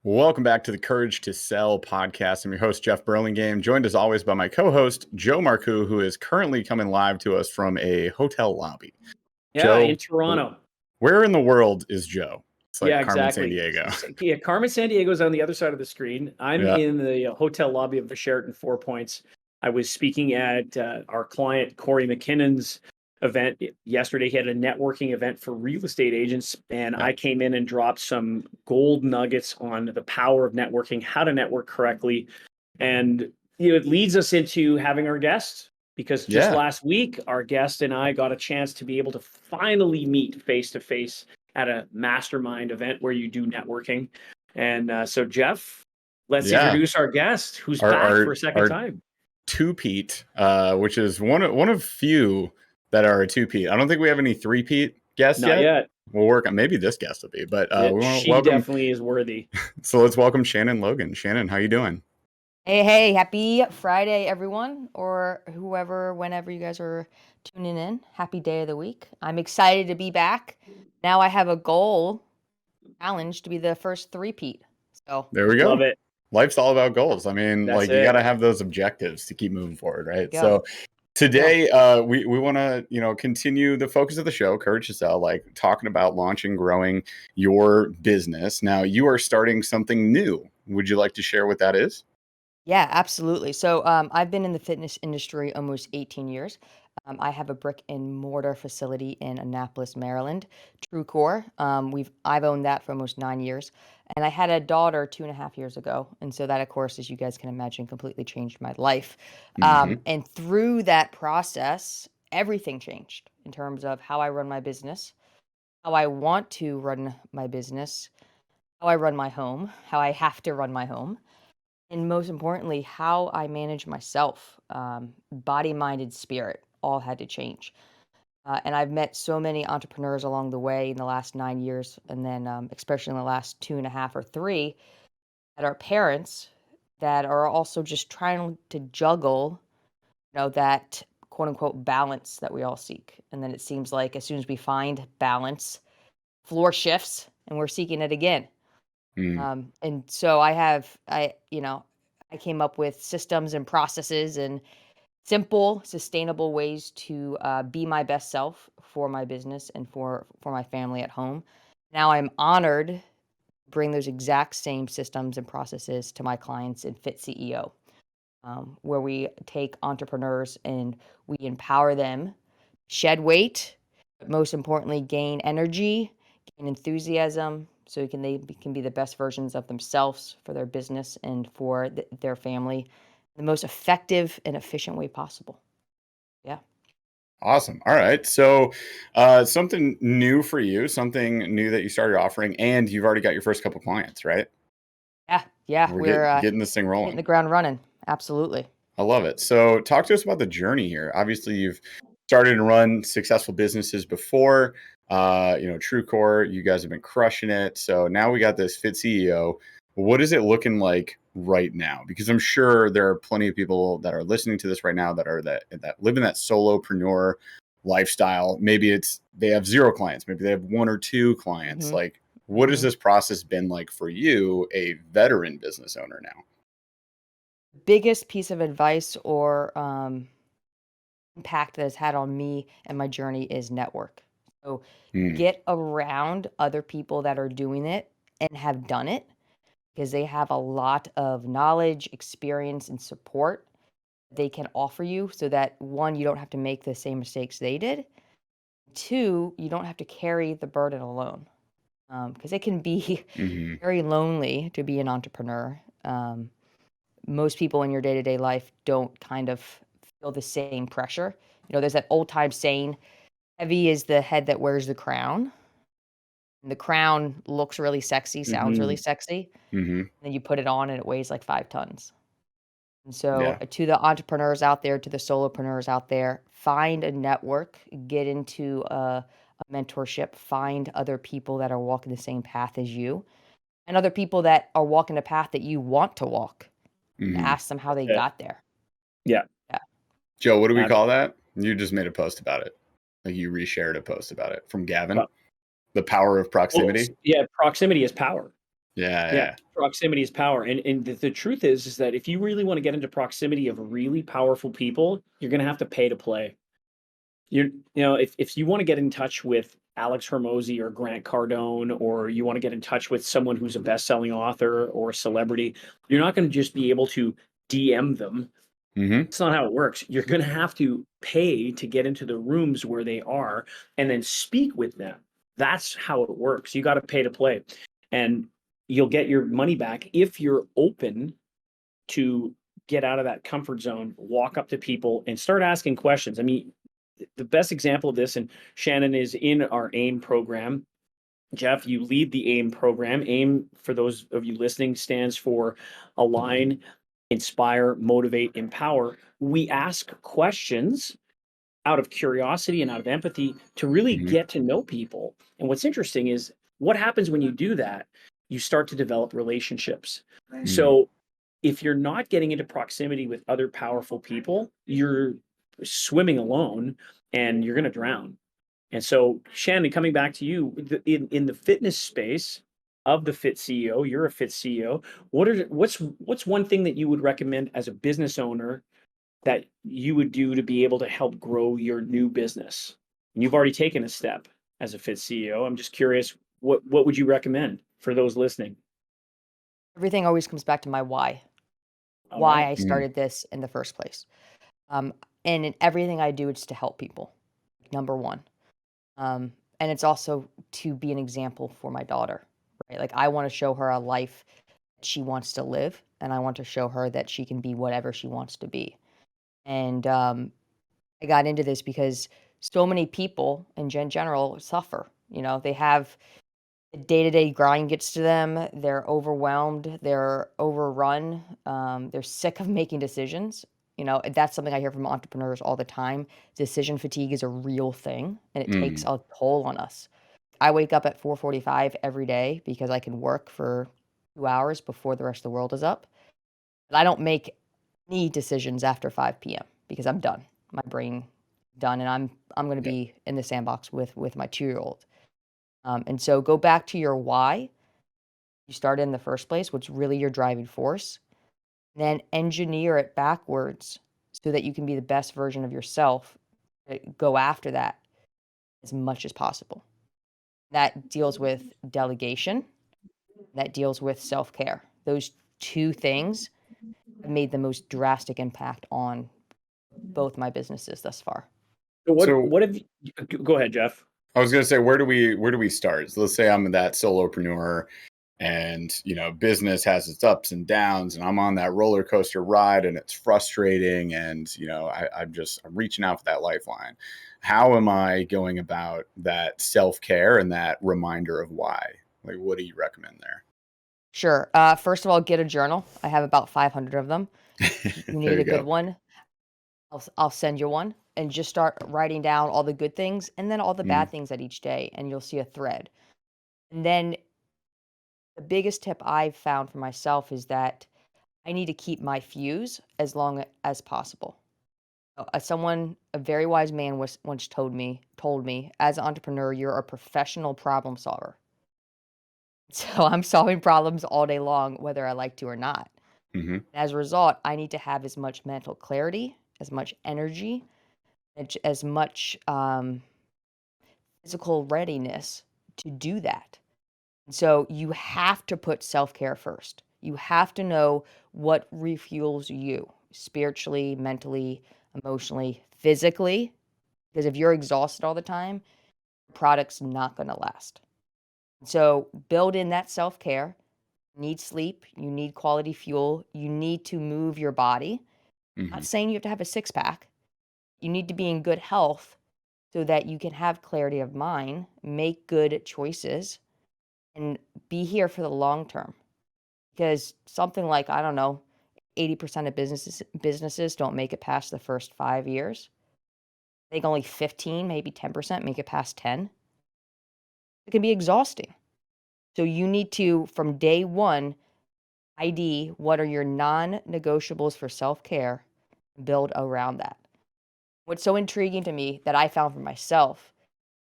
Welcome back to the Courage to Sell podcast. I'm your host, Jeff Burlingame, joined as always by my co-host, Joe Marcoux, who is currently coming live to us from a hotel lobby. Yeah, in Joe, Toronto. where in the world is Joe? It's like Yeah, Carmen San exactly. Diego. Yeah, Carmen San Diego is on the other side of the screen. I'm Yeah. in the hotel lobby of the Sheraton Four Points. I was speaking at our client Corey McKinnon's event yesterday. He had a networking event for real estate agents, and Yeah. I came in and dropped some gold nuggets on the power of networking, how to network correctly, and it leads us into having our guests. Because just last week, our guest and I got a chance to be able to finally meet face to face at a mastermind event where you do networking. And so, Jeff, let's introduce our guest who's back for a second time. Two-peat, which is one of few that are a two-peat. I don't think we have any three-peat guests Not yet. We'll work on, maybe this guest will be, but we want to she welcome. Definitely is worthy. So let's welcome Shannon Logan. Shannon, how you doing? Hey, happy Friday, everyone, or whoever, whenever you guys are tuning in. Happy day of the week. I'm excited to be back. Now I have a goal challenge to be the first three-peat. So there we go. Love it. Life's all about goals. I mean, That's you got to have those objectives to keep moving forward, right? So today, we want to, continue the focus of the show, Courage to Sell, like talking about launching, growing your business. Now, you are starting something new. Would you like to share what that is? Yeah, absolutely. So I've been in the fitness industry almost 18 years. I have a brick and mortar facility in Annapolis, Maryland, TrueCore. I've owned that for almost 9 years. And I had a daughter 2.5 years ago. And so that, of course, as you guys can imagine, completely changed my life. And through that process, everything changed in terms of how I run my business, how I want to run my business, how I run my home, how I have to run my home. And most importantly, how I manage myself, body, mind, and spirit all had to change. And I've met so many entrepreneurs along the way in the last 9 years, and then especially in the last 2.5 or 3, that are parents that are also just trying to juggle, that quote unquote balance that we all seek. And then it seems like as soon as we find balance, floor shifts, and we're seeking it again. And so I came up with systems and processes and simple, sustainable ways to be my best self for my business and for my family at home. Now I'm honored to bring those exact same systems and processes to my clients in FitCEO, where we take entrepreneurs and we empower them, shed weight, but most importantly, gain energy, gain enthusiasm, so they can be the best versions of themselves for their business and for their family, the most effective and efficient way possible. Yeah. Awesome. All right. So something new for you, something new that you started offering, and you've already got your first couple clients, right? Yeah. We're getting this thing rolling. Hitting the ground running. Absolutely. I love it. So talk to us about the journey here. Obviously, you've started to run successful businesses before, TrueCore, you guys have been crushing it. So now we got this FitCEO. What is it looking like right now? Because I'm sure there are plenty of people that are listening to this right now that live in that solopreneur lifestyle. Maybe they have 0 clients. Maybe they have 1 or 2 clients. Like, what has this process been like for you, a veteran business owner now? Biggest piece of advice or impact that has had on me and my journey is network. So get around other people that are doing it and have done it, because they have a lot of knowledge, experience, and support they can offer you, so that 1, you don't have to make the same mistakes they did. 2, you don't have to carry the burden alone, because it can be very lonely to be an entrepreneur. Most people in your day-to-day life don't kind of feel the same pressure. There's that old time saying, heavy is the head that wears the crown. And the crown looks really sexy, sounds really sexy. Then you put it on and it weighs like 5 tons. And so to the entrepreneurs out there, to the solopreneurs out there, find a network, get into a mentorship, find other people that are walking the same path as you, and other people that are walking the path that you want to walk. Ask them how they got there. Yeah. Joe, what do we call that? You just made a post about it. Like, you reshared a post about it from Gavin. The power of proximity. Yeah, proximity is power. Yeah, Yeah, yeah. proximity is power, and the truth is that if you really wanna get into proximity of really powerful people, you're gonna have to pay to play. If you wanna get in touch with Alex Hormozy or Grant Cardone, or you wanna get in touch with someone who's a best-selling author or a celebrity, you're not gonna just be able to DM them. Hmm. It's not how it works. You're gonna have to pay to get into the rooms where they are and then speak with them. That's how it works. You gotta pay to play, and you'll get your money back if you're open to get out of that comfort zone, walk up to people, and start asking questions. I mean, the best example of this, and Shannon is in our AIM program. Jeff, you lead the AIM program. AIM, for those of you listening, stands for Align, Inspire, Motivate, Empower. We ask questions out of curiosity and out of empathy to really Hmm. get to know people. And what's interesting is what happens when you do that, you start to develop relationships. Mm. So if you're not getting into proximity with other powerful people, you're swimming alone and you're going to drown. And so, Shannon, coming back to you, in the fitness space of the Fit CEO, you're a Fit CEO. What's one thing that you would recommend as a business owner that you would do to be able to help grow your new business? And you've already taken a step as a Fit CEO. I'm just curious, what would you recommend for those listening? Everything always comes back to my why. All Why right. I Mm. started this in the first place. Um, and in everything I do, it's to help people, number one. And it's also to be an example for my daughter, right? Like I want to show her a life she wants to live, and I want to show her that she can be whatever she wants to be. And I got into this because so many people in general suffer. They have the day-to-day grind gets to them. They're overwhelmed. They're overrun. They're sick of making decisions. That's something I hear from entrepreneurs all the time. Decision fatigue is a real thing, and it takes Mm. a toll on us. I wake up at 4:45 every day because I can work for 2 hours before the rest of the world is up. But I don't make any decisions after 5 p.m. because I'm done. My brain done, and I'm going to Yeah. be in the sandbox with my 2-year-old. And so go back to your why you started in the first place, what's really your driving force, then engineer it backwards so that you can be the best version of yourself. Go after that as much as possible. That deals with delegation, that deals with self care. Those two things have made the most drastic impact on both my businesses thus far. So So what have you, go ahead, Jeff. I was going to say, where do we start? So let's say I'm that solopreneur, and business has its ups and downs, and I'm on that roller coaster ride, and it's frustrating, and I'm reaching out for that lifeline. How am I going about that self-care and that reminder of why? Like, what do you recommend Sure. First of all, get a journal. I have about 500 of them. If you there? need You a good go. one, I'll send you one and just start writing down all the good things and then all the Mm. bad things at each day, and you'll see a thread. And then the biggest tip I've found for myself is that I need to keep my fuse as long as possible. A very wise man once told me, as an entrepreneur, you're a professional problem solver. So I'm solving problems all day long, whether I like to or not. Hmm. As a result, I need to have as much mental clarity, as much energy, as much physical readiness to do that. So you have to put self-care first. You have to know what refuels you spiritually, mentally, emotionally, physically, because if you're exhausted all the time, the product's not going to last. So build in that self-care. You need sleep, you need quality fuel, you need to move your body. Not Hmm. saying you have to have a six pack. You need to be in good health so that you can have clarity of mind, make good choices, and be here for the long term. Because something like, I don't know, 80% of businesses don't make it past the first 5 years. I think only 15, maybe 10% make it past 10. It can be exhausting. So you need to, from day one, ID what are your non negotiables for self care, build around that. What's so intriguing to me that I found for myself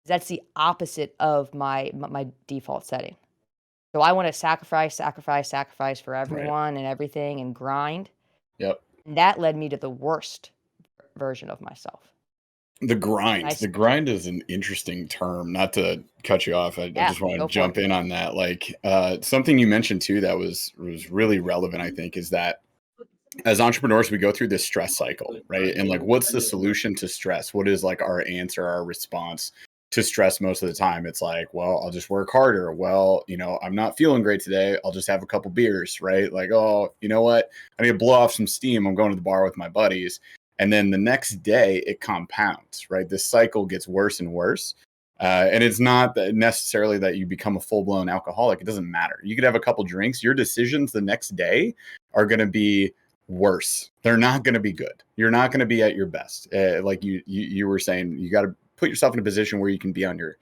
is that's the opposite of my default setting. So I want to sacrifice for Right. everyone and everything and grind. Yep. And that led me to the worst version of myself. The grind. I The s- grind is an interesting term. Not to cut you off. I yeah, just want to go for it. jump in on that. Like something you mentioned too that was really relevant, I think, is that as entrepreneurs, we go through this stress cycle, right? And like, what's the solution to stress? What is like our answer, our response to stress most of the time? It's like, well, I'll just work harder. Well, I'm not feeling great today. I'll just have a couple beers, right? Like, oh, you know what? I need to blow off some steam. I'm going to the bar with my buddies. And then the next day it compounds, right? This cycle gets worse and worse. And it's not that necessarily that you become a full blown alcoholic. It doesn't matter. You could have a couple drinks. Your decisions the next day are going to be worse. They're not going to be good. You're not going to be at your best. Like you were saying, you got to put yourself in a position where you can be on your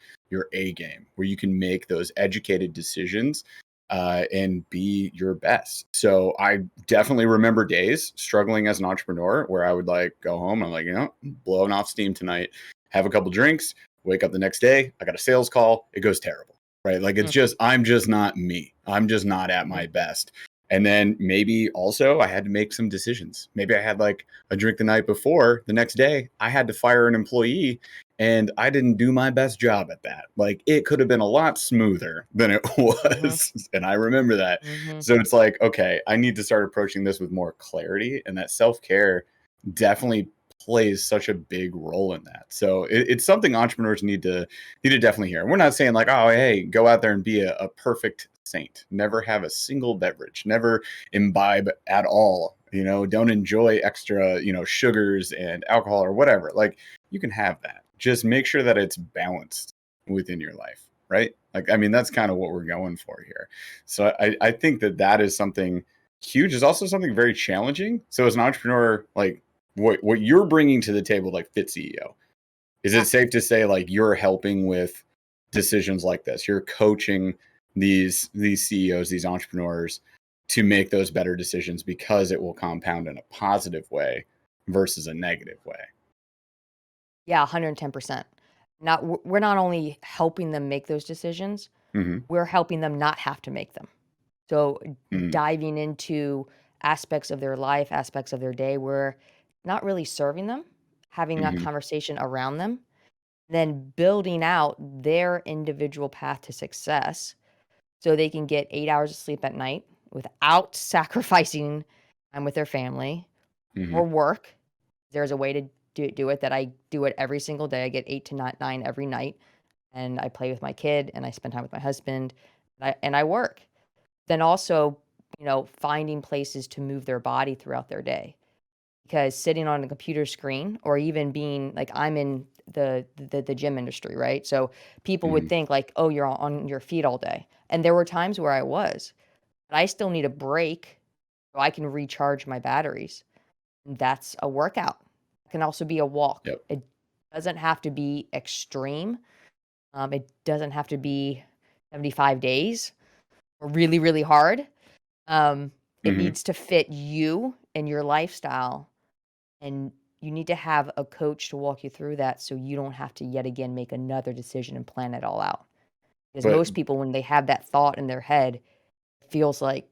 A game, where you can make those educated decisions and be your best. So I definitely remember days struggling as an entrepreneur where I would like go home. I'm like, blowing off steam tonight, have a couple drinks, wake up the next day. I got a sales call. It goes terrible, right? Like I'm just not me. I'm just not at my best. And then maybe also I had to make some decisions. Maybe I had like a drink the night before. The next day, I had to fire an employee and I didn't do my best job at that. Like it could have been a lot smoother than it Mhm, was. And I remember that. mhm. So it's like, okay, I need to start approaching this with more clarity. And that self care definitely plays such a big role in that. So it's something entrepreneurs need to definitely hear. We're not saying like, oh, hey, go out there and be a perfect saint. Never have a single beverage. Never imbibe at all. Don't enjoy extra, sugars and alcohol or whatever. Like you can have that. Just make sure that it's balanced within your life, right? Like, I mean, that's kind of what we're going for here. So I think that is something huge. Is also something very challenging. So as an entrepreneur, like what you're bringing to the table, like FitCEO, is Yeah. it safe to say like you're helping with decisions like this? You're coaching these CEOs, these entrepreneurs to make those better decisions because it will compound in a positive way versus a negative way. Yeah, 110%. We're not only helping them make those decisions, Mm-hmm. we're helping them not have to make them. So Mm-hmm. diving into aspects of their life, aspects of their day where not really serving them, having that Mm-hmm. conversation around them, then building out their individual path to success so they can get 8 hours of sleep at night without sacrificing time with their family Mm-hmm. or work. There's a way to do it that I do it every single day. I get 8 to 9 every night, and I play with my kid, and I spend time with my husband, and I work. Then also, finding places to move their body throughout their day, because sitting on a computer screen or even being like I'm in the gym industry, right? So people would Mm-hmm. think like, "Oh, you're on your feet all day." And there were times where I was, but I still need a break so I can recharge my batteries. And that's a workout. It can also be a walk. Yep. It doesn't have to be extreme. It doesn't have to be 75 days or really, really hard. It Mm-hmm. needs to fit you and your lifestyle, and you need to have a coach to walk you through that so you don't have to yet again make another decision and plan it all out. Because But most people, when they have that thought in their head, it feels like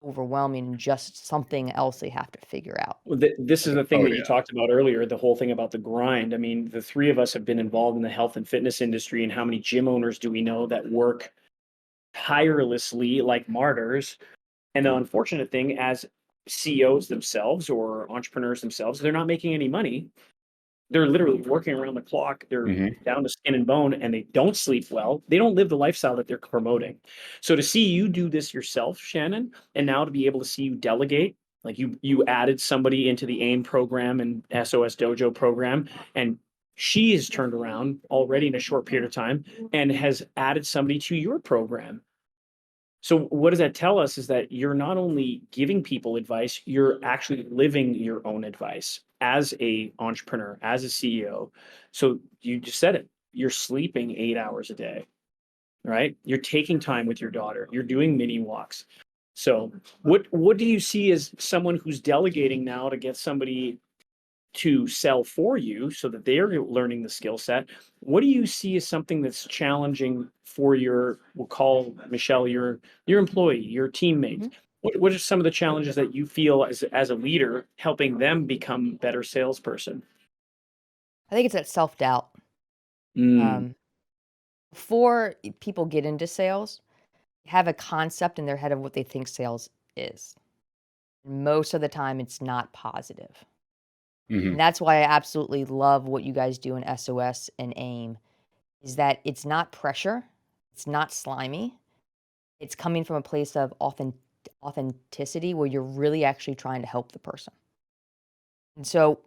overwhelming and just something else they have to figure out. Well, this is the thing oh that you yeah. talked about earlier, the whole thing about the grind. I mean, the three of us have been involved in the health and fitness industry, and how many gym owners do we know that work tirelessly like martyrs? And the unfortunate thing, as CEOs themselves or entrepreneurs themselves, they're not making any money. They're literally working around the clock. They're Mm-hmm. down to skin and bone, and they don't sleep well. They don't live the lifestyle that they're promoting. So to see you do this yourself, Shannon, and now to be able to see you delegate, like you added somebody into the AIM program and SOS Dojo program, and she has turned around already in a short period of time and has added somebody to your program. So what does that tell us is that you're not only giving people advice, you're actually living your own advice as a entrepreneur, as a CEO. So you just said it. You're sleeping 8 hours a day, right? You're taking time with your daughter. You're doing mini walks. So what do you see as someone who's delegating now to get somebody to sell for you so that they're learning the skill set. What do you see as something that's challenging for your, we'll call Michelle, your employee, your teammates? Mhm. What are some of the challenges that you feel as a leader helping them become better salesperson? I think it's that self-doubt. Mm, Um, before people get into sales, they have a concept in their head of what they think sales is. Most of the time, it's not positive. And Hmm. that's why I absolutely love what you guys do in SOS and AIM, is that it's not pressure, it's not slimy, it's coming from a place of authenticity where you're really actually trying to help the person. And so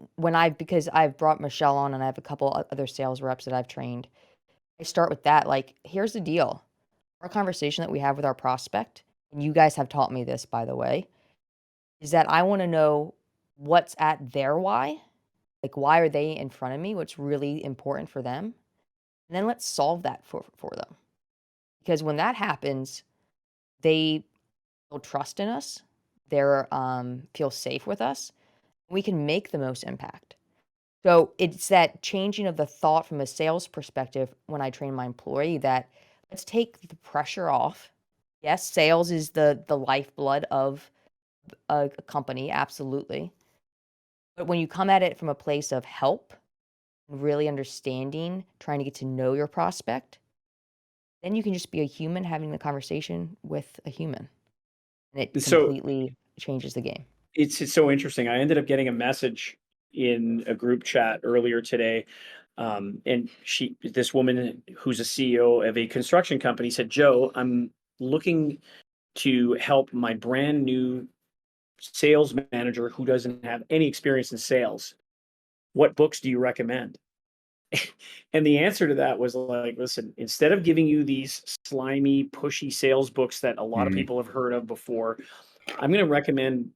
because I've brought Michelle on and I have a couple other sales reps that I've trained, I start with that. Like, here's the deal. Our conversation that we have with our prospect, and you guys have taught me this, by the way, is that I want to know what's at their why. Like, why are they in front of me? What's really important for them? And then let's solve that for them. Because when that happens, they will trust in us. They're feel safe with us. We can make the most impact. So it's that changing of the thought from a sales perspective when I train my employee that let's take the pressure off. Yes, sales is the lifeblood of a company, absolutely. But when you come at it from a place of help, really understanding, trying to get to know your prospect, then you can just be a human having the conversation with a human, and it so completely changes the game. it's so interesting. I ended up getting a message in a group chat earlier today. And this woman who's a CEO of a construction company said, Joe, I'm looking to help my brand new sales manager who doesn't have any experience in sales. What books do you recommend? And the answer to that was like, listen, instead of giving you these slimy, pushy sales books that a lot of Hmm. people have heard of before, I'm going to recommend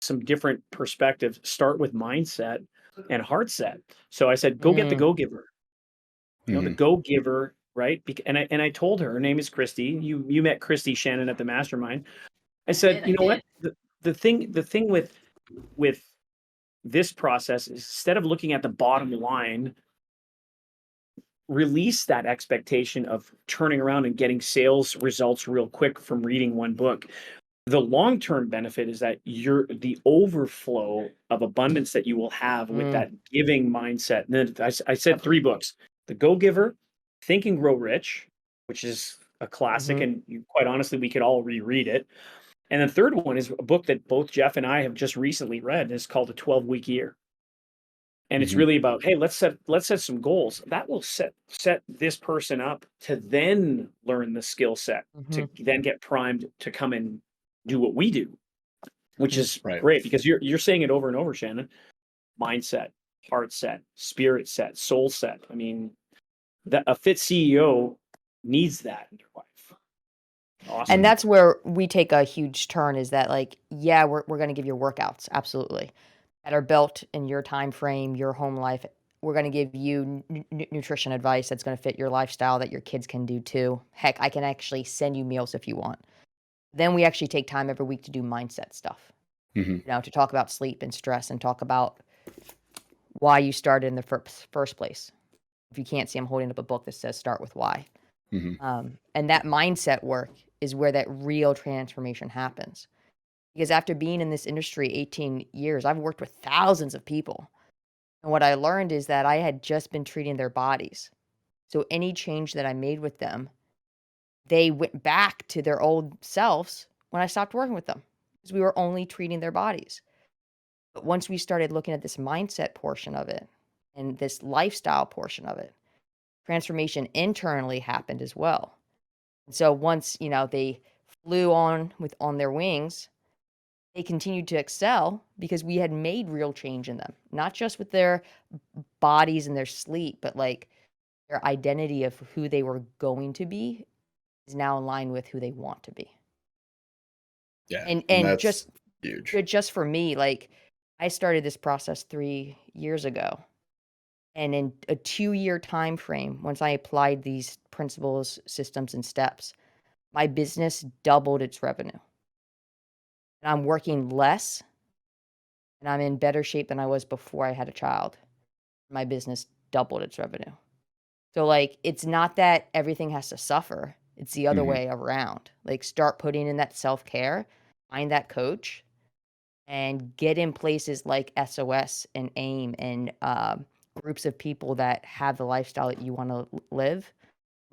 some different perspectives. Start with mindset and heart set. So I said, go get the Mm, go giver. The Hmm. go giver, right? And I told her name is Christy. You met Christy Shannon at the mastermind. I said, I you know what? did. The thing with this process is instead of looking at the bottom line, release that expectation of turning around and getting sales results real quick from reading one book. The long-term benefit is that the overflow of abundance that you will have with Mm, that giving mindset. And then I said three books: The Go Giver, Think and Grow Rich, which is a classic, mhm, and quite honestly, we could all reread it. And the third one is a book that both Jeff and I have just recently read. And it's called The 12-Week Year. And it's Hmm. really about, hey, let's set some goals that will set this person up to then learn the skill set to mhm, then get primed to come and do what we do, which mhm. is Right. great because you're saying it over and over, Shannon. Mindset, heart set, spirit set, soul set. I mean, that a fit CEO needs that in their life. And Awesome. Hmm. that's where we take a huge turn is that like, yeah, we're gonna give you workouts, absolutely, that are built in your time frame, your home life. We're gonna give you nutrition advice that's gonna fit your lifestyle that your kids can do too. Heck, I can actually send you meals if you want. Then we actually take time every week to do mindset stuff, Hmm. to talk about sleep and stress and talk about why you started in the first place. If you can't see, I'm holding up a book that says "Start with Why." Hmm. And that mindset work is where that real transformation happens. Because after being in this industry 18 years, I've worked with thousands of people. And what I learned is that I had just been treating their bodies. So any change that I made with them, they went back to their old selves when I stopped working with them because we were only treating their bodies. But once we started looking at this mindset portion of it and this lifestyle portion of it, transformation internally happened as well. And so once, they flew on their wings, they continued to excel because we had made real change in them, not just with their bodies and their sleep, but like their identity of who they were going to be is now in line with who they want to be. Yeah. And And and that's just huge. just for me, like I started this process 3 years ago. And in a 2-year time frame, once I applied these principles, systems, and steps, my business doubled its revenue. And I'm working less and I'm in better shape than I was before I had a child. My business doubled its revenue. So, like, it's not that everything has to suffer. It's the other Mhm. way around. Like, start putting in that self-care, find that coach, and get in places like SOS and AIM and groups of people that have the lifestyle that you want to live.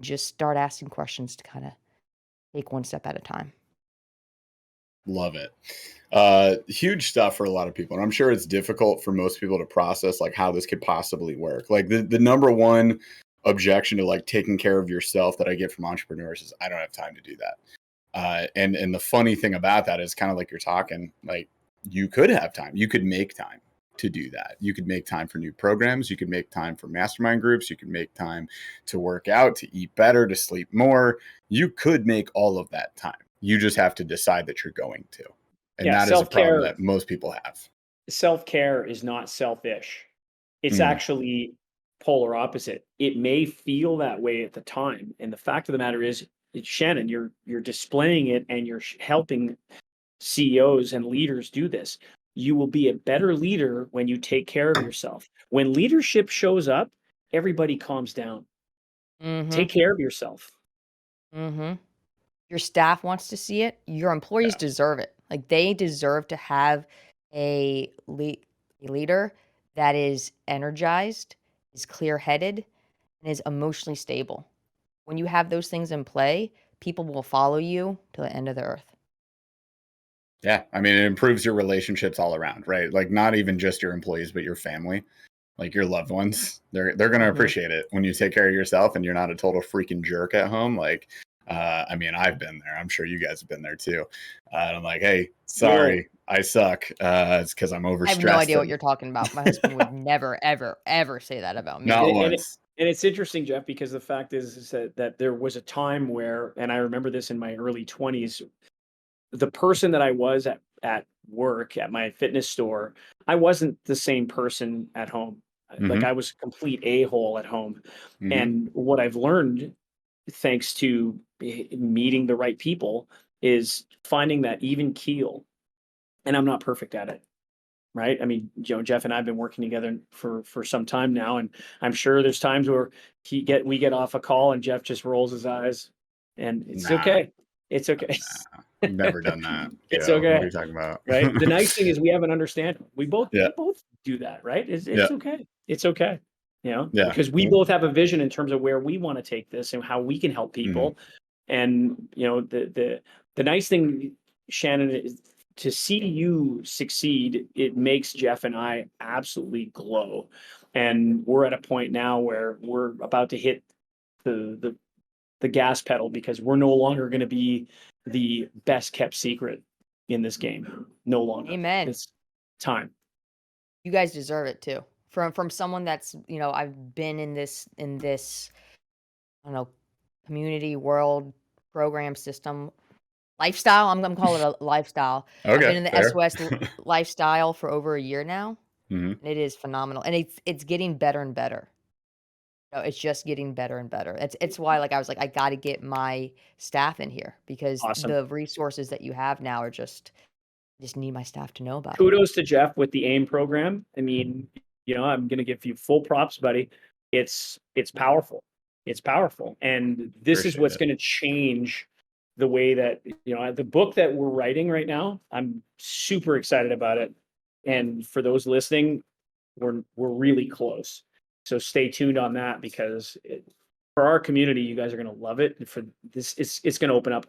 Just start asking questions to kind of take one step at a time. Love it. Huge stuff for a lot of people. And I'm sure it's difficult for most people to process like how this could possibly work. Like the number one objection to like taking care of yourself that I get from entrepreneurs is I don't have time to do that. And the funny thing about that is kind of like you're talking, like you could have time, you could make time to do that. You could make time for new programs, you could make time for mastermind groups, you could make time to work out, to eat better, to sleep more. You could make all of that time. You just have to decide that you're going to. And Yeah, that is a problem self-care that most people have. self-care is not selfish. It's Mm, actually polar opposite. It may feel that way at the time, and the fact of the matter is, Shannon, you're displaying it, and you're helping CEOs and leaders do this. You will be a better leader when you take care of yourself. When leadership shows up, everybody calms down. Mm-hmm. Take care of yourself. Mm-hmm. Your staff wants to see it. Your employees yeah. deserve it. Like, they deserve to have a leader that is energized, is clear-headed, and is emotionally stable. When you have those things in play, people will follow you to the end of the earth. Yeah. I mean, it improves your relationships all around, right? Like not even just your employees, but your family, like your loved ones. They're gonna Mhm. appreciate it when you take care of yourself and you're not a total freaking jerk at home. Like, I mean, I've been there. I'm sure you guys have been there too. And I'm like, hey, Well, sorry, I suck. It's because I'm I have no overstressed idea what and you're talking about. My husband would never, ever, ever say that about me. not and once. it's interesting, Jeff, because the fact is that there was a time where, and I remember this in my early 20s, the person that I was at work at my fitness store, I wasn't the same person at home. Like Hmm. I was a complete a-hole at home. Hmm. And what I've learned, thanks to meeting the right people, is finding that even keel. And I'm not perfect at it. Right. I mean, Jeff and I've been working together for some time now, and I'm sure there's times where we get off a call and Jeff just rolls his eyes, and it's Nah, okay. It's okay. nah, never done that. It's Yo, what are okay. you talking about? Right? The nice thing is we have an understanding. Yeah, We both do that, right? yeah, It's okay. It's okay. You know, yeah. because we both have a vision in terms of where we want to take this and how we can help Hmm. people. And you know, the nice thing, Shannon, is to see you succeed, it makes Jeff and I absolutely glow. And we're at a point now where we're about to hit the the gas pedal because we're no longer going to be the best kept secret in this game. No longer. Amen. It's time. You guys deserve it too. From someone that's, I've been in this, I don't know, community world program system lifestyle. I'm gonna call it a lifestyle. I've been Okay, in the fair. SOS lifestyle for over a year now, Hmm. and it is phenomenal. And it's getting better and better. It's just getting better and better. It's why, like, I was like, I got to get my staff in here because Awesome. the resources that you have now are just need my staff to know about it. Kudos to Jeff with the AIM program. I mean, you know, I'm going to give you full props, buddy. It's powerful. It's powerful. And this is Appreciate what's it. going to change the way that, you know, the book that we're writing right now, I'm super excited about it. And for those listening, we're really close. So stay tuned on that because for our community, you guys are going to love it. And for this, it's going to open up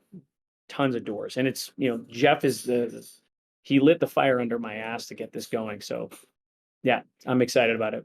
tons of doors. And it's, you know, Jeff is he lit the fire under my ass to get this going. So yeah, I'm excited about it.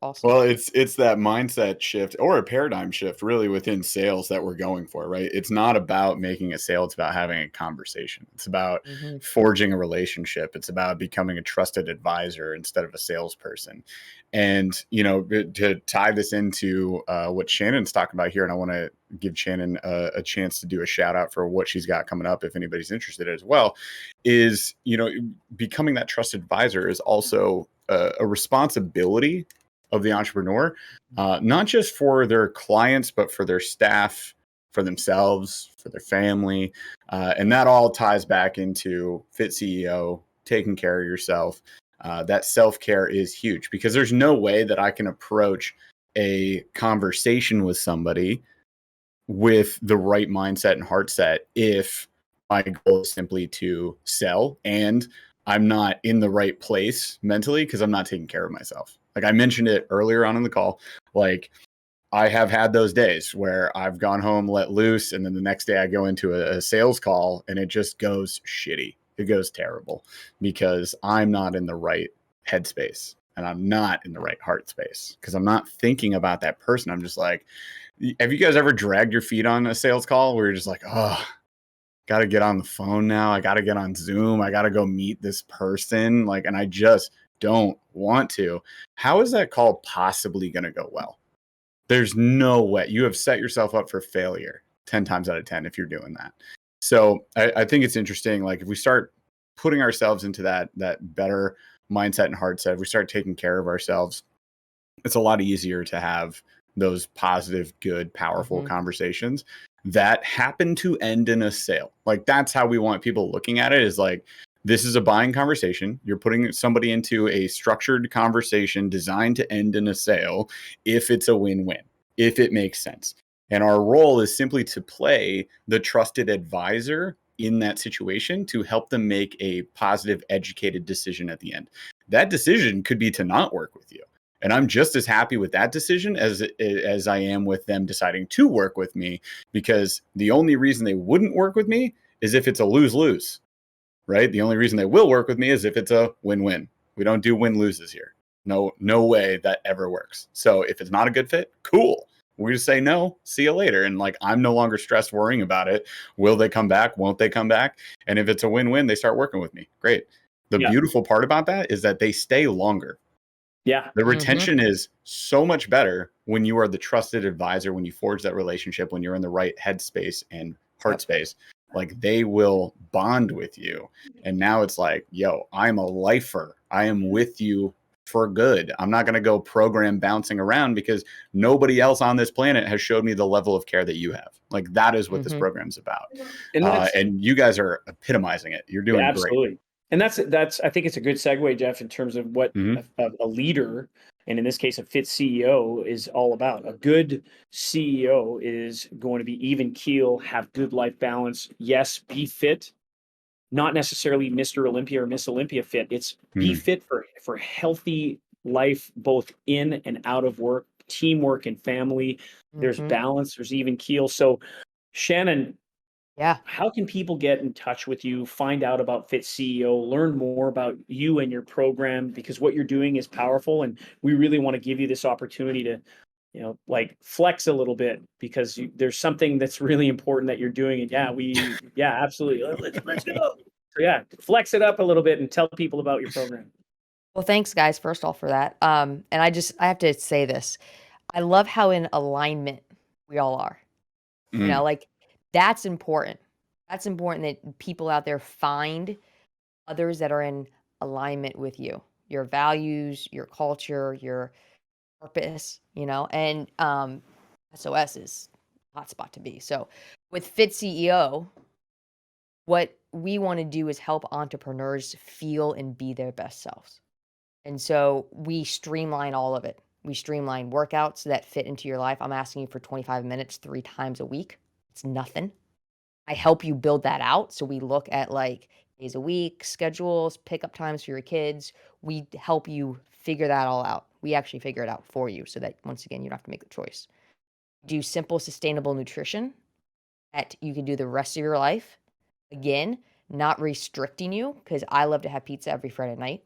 Awesome. Well, it's that mindset shift or a paradigm shift really within sales that we're going for, right? It's not about making a sale, it's about having a conversation. It's about Hmm. forging a relationship. It's about becoming a trusted advisor instead of a salesperson. And, you know, to tie this into what Shannon's talking about here, and I want to give Shannon a chance to do a shout out for what she's got coming up if anybody's interested as well, is, you know, becoming that trusted advisor is also a responsibility of the entrepreneur, not just for their clients, but for their staff, for themselves, for their family. And that all ties back into FitCEO taking care of yourself. That self-care is huge, because there's no way that I can approach a conversation with somebody with the right mindset and heart set if my goal is simply to sell and I'm not in the right place mentally because I'm not taking care of myself. Like I mentioned it earlier on in the call, like I have had those days where I've gone home, let loose, and then the next day I go into a sales call and it just goes shitty. It goes terrible because I'm not in the right headspace and I'm not in the right heart space because I'm not thinking about that person. I'm just like, have you guys ever dragged your feet on a sales call where you're just like, oh, got to get on the phone now. I got to get on Zoom. I got to go meet this person. Like, and I just don't want to. How is that call possibly going to go well? There's no way. You have set yourself up for failure 10 times out of 10 if you're doing that. So I think it's interesting. Like if we start putting ourselves into that better mindset and heart set, if we start taking care of ourselves, it's a lot easier to have those positive, good, powerful conversations that happen to end in a sale. Like that's how we want people looking at it, is like, this is a buying conversation. You're putting somebody into a structured conversation designed to end in a sale if it's a win-win, if it makes sense. And our role is simply to play the trusted advisor in that situation to help them make a positive, educated decision at the end. That decision could be to not work with you. And I'm just as happy with that decision as I am with them deciding to work with me, because the only reason they wouldn't work with me is if it's a lose-lose, right? The only reason they will work with me is if it's a win-win. We don't do win-loses here. No way that ever works. So if it's not a good fit, cool. We just say no, see you later. And like, I'm no longer stressed worrying about it. Will they come back? Won't they come back? And if it's a win-win, they start working with me. Great. The beautiful part about that is that they stay longer. Yeah. The retention is so much better when you are the trusted advisor, when you forge that relationship, when you're in the right headspace and heart space. Like they will bond with you. And now it's like, yo, I'm a lifer. I am with you for good. I'm not going to go program bouncing around because nobody else on this planet has showed me the level of care that you have. Like that is what this program's about. And you guys are epitomizing it. You're doing absolutely. great. And that's I think it's a good segue, Jeff, in terms of what a leader, and in this case a fit CEO, is all about. A good CEO is going to be even keel, have good life balance. Yes, be fit, not necessarily Mr. Olympia or Miss Olympia fit. It's be fit for healthy life, both in and out of work, teamwork and family. There's balance, there's even keel. So Shannon, how can people get in touch with you, find out about FitCEO, learn more about you and your program? Because what you're doing is powerful, and we really want to give you this opportunity to, like flex a little bit, because there's something that's really important that you're doing. And absolutely. Let's go. So flex it up a little bit and tell people about your program. Well, thanks guys, first all for that. And I have to say this. I love how in alignment we all are. Like that's important. That's important that people out there find others that are in alignment with you, your values, your culture, your purpose, and SOS is a hot spot to be. So with Fit CEO, what we want to do is help entrepreneurs feel and be their best selves. And so we streamline all of it. We streamline workouts that fit into your life. I'm asking you for 25 minutes 3 times a week. It's nothing. I help you build that out. So we look at like days a week, schedules, pickup times for your kids. We help you figure that all out. We actually figure it out for you so that once again, you don't have to make the choice. Do simple, sustainable nutrition that you can do the rest of your life. Again, not restricting you, because I love to have pizza every Friday night.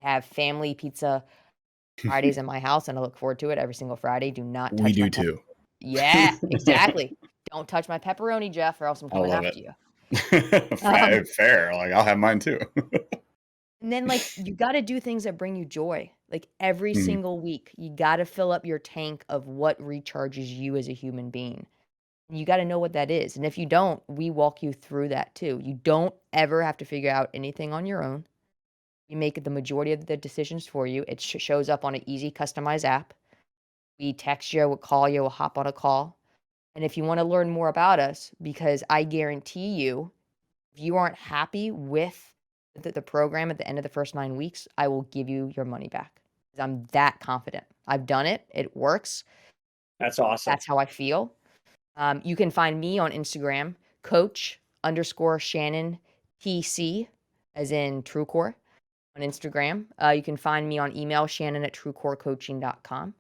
Have family pizza Fridays in my house, and I look forward to it every single Friday. Do not touch We do too. Yeah, exactly. Don't touch my pepperoni, Jeff, or else I'm coming after you. Fair. Like I'll have mine too. And then like you got to do things that bring you joy. Like every single week, you got to fill up your tank of what recharges you as a human being. And you got to know what that is. And if you don't, we walk you through that too. You don't ever have to figure out anything on your own. We make the majority of the decisions for you. It shows up on an easy customized app. We text you, we'll call you, we'll hop on a call. And if you want to learn more about us, because I guarantee you, if you aren't happy with the program at the end of the first 9 weeks, I will give you your money back. I'm that confident. I've done it. It works. That's awesome. That's how I feel. You can find me on Instagram, coach_Shannon TC, as in TrueCore on Instagram. You can find me on email, shannon@truecorecoaching.com.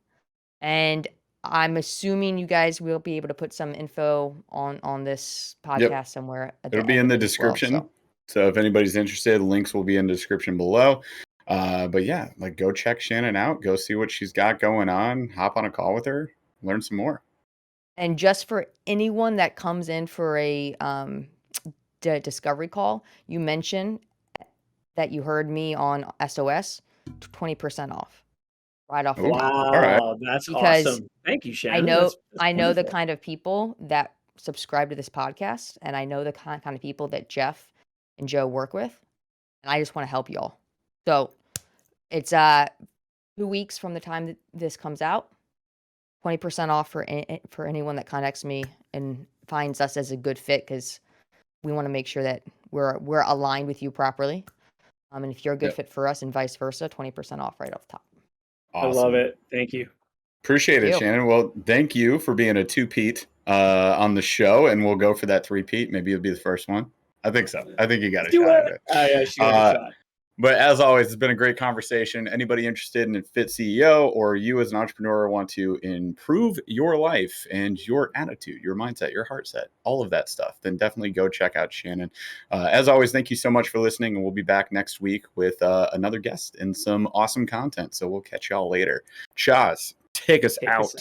And I'm assuming you guys will be able to put some info on this podcast somewhere at the It'll be end in of the it as well, description. So if anybody's interested, links will be in the description below. But yeah, like go check Shannon out, go see what she's got going on, hop on a call with her, learn some more. And just for anyone that comes in for a discovery call, you mention that you heard me on SOS, 20% off right off the Ooh, top. all right. Wow, that's Because awesome. Thank you, I Shannon. know That's I know the wonderful. kind of people that subscribe to this podcast, and I know the kind of people that Jeff and Joe work with, and I just want to help y'all. So it's 2 weeks from the time that this comes out, 20% off for anyone that contacts me and finds us as a good fit, because we want to make sure that we're aligned with you properly. And if you're a good fit for us and vice versa, 20% off right off the top. Awesome. I love it. Thank you. Appreciate it, Shannon. Well, thank you for being a two-peat on the show, and we'll go for that three-peat. Maybe you'll be the first one. I think so. I think you got a shot at it. Yeah, she got a shot. But as always, it's been a great conversation. Anybody interested in FitCEO, or you as an entrepreneur want to improve your life and your attitude, your mindset, your heart set, all of that stuff, then definitely go check out Shannon. As always, thank you so much for listening, and we'll be back next week with another guest and some awesome content. So we'll catch y'all later. Chaz, take us out.